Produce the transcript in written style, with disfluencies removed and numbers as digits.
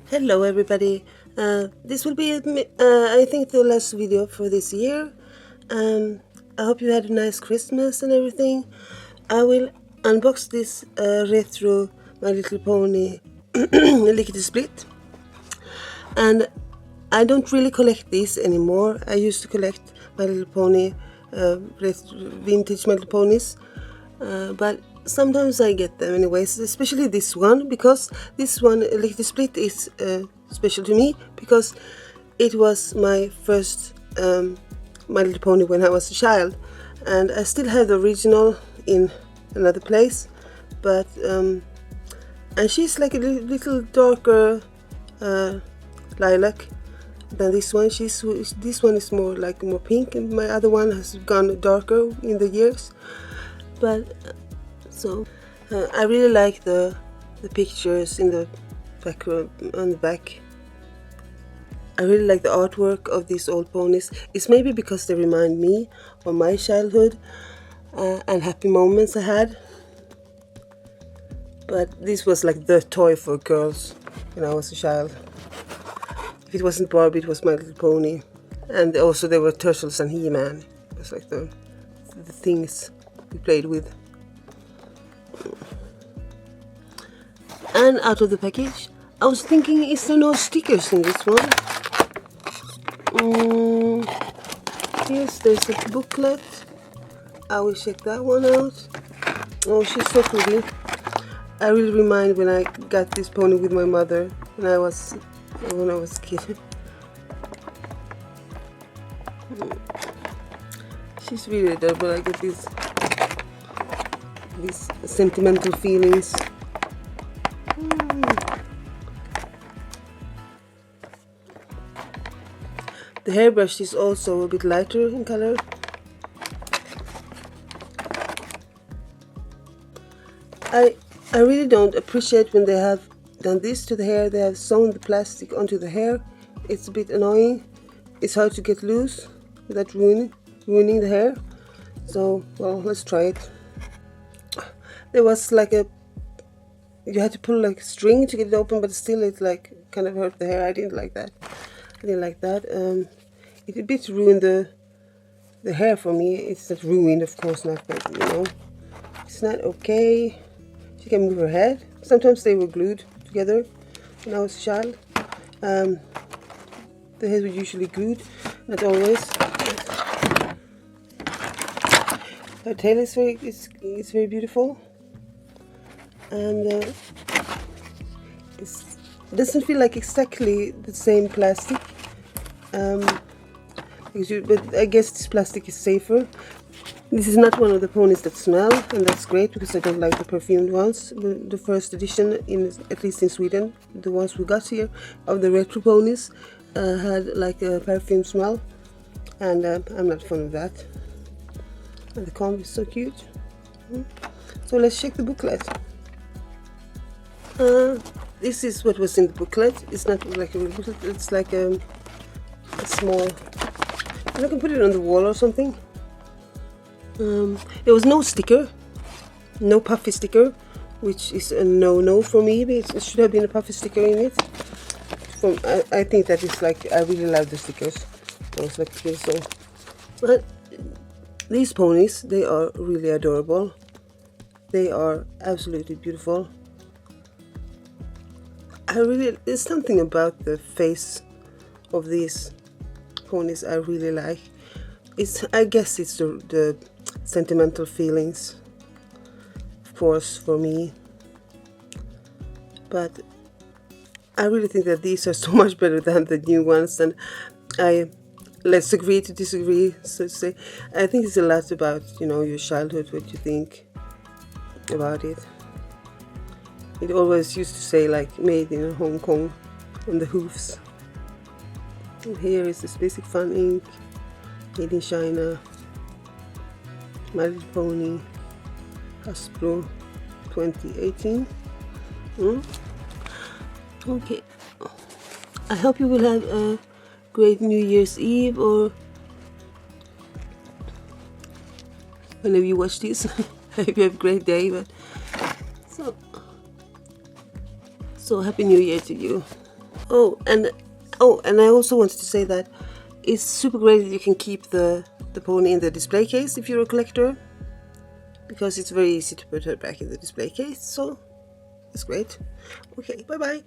Hello everybody, this will be I think the last video for this year. I hope you had a nice Christmas and everything. I will unbox this retro My Little Pony Lickety-Split, and I don't really collect these anymore. I used to collect My Little Pony, vintage My Little Ponies, but sometimes I get them anyways, especially this one, because this one, Lickety-Split, is special to me because it was my first My Little Pony when I was a child, and I still have the original in another place, but and she's like a little darker lilac than this one. This one is more pink, and my other one has gone darker in the years. But so I really like the pictures in the background on the back. I really like the artwork of these old ponies. It's maybe because they remind me of my childhood and happy moments I had. But this was like the toy for girls when I was a child. If it wasn't Barbie, it was My Little Pony. And also there were Turtles and He-Man. It was like the things we played with. And out of the package, I was thinking, is there no stickers in this one? Yes, there's a booklet. I will check that one out. Oh, she's so pretty. I really remind when I got this pony with my mother when I was a kid. She's really adorable. I get these sentimental feelings. The hairbrush is also a bit lighter in color. I really don't appreciate when they have done this to the hair. They have sewn the plastic onto the hair. It's a bit annoying. It's hard to get loose without ruining the hair. So, well, let's try it. There was like you had to pull like a string to get it open, but still it like kind of hurt the hair. I didn't like that. It a bit ruined the hair for me. It's not ruined, of course not, but you know, it's not okay. She can move her head. Sometimes they were glued together when I was a child. The heads were usually glued, not always. Her tail is very beautiful, and it doesn't feel like exactly the same plastic. But I guess this plastic is safer. This is not one of the ponies that smell, and that's great because I don't like the perfumed ones. The first edition, at least in Sweden, the ones we got here of the retro ponies had like a perfume smell, and I'm not fond of that. And the comb is so cute. So let's check the booklet. This is what was in the booklet. It's not like a real booklet. It's like a small. I can put it on the wall or something. There was no sticker, no puffy sticker, which is a no-no for me. It should have been a puffy sticker in it. I think that is like, I really love the stickers. But these ponies, they are really adorable. They are absolutely beautiful. There's something about the face of these ponies I really like. I guess it's the sentimental feelings, of course, for me. But I really think that these are so much better than the new ones, and let's agree to disagree, so to say. I think it's a lot about, you know, your childhood, what you think about it. It always used to say like made in Hong Kong on the hoofs. And here is this basic fun ink, made in China, My Little Pony, Hasbro 2018. Okay, I hope you will have a great New Year's Eve, or whenever you watch this. I hope you have a great day. But so happy New Year to you. Oh, and I also wanted to say that it's super great that you can keep the pony in the display case if you're a collector, because it's very easy to put her back in the display case. So it's great. Okay, bye bye.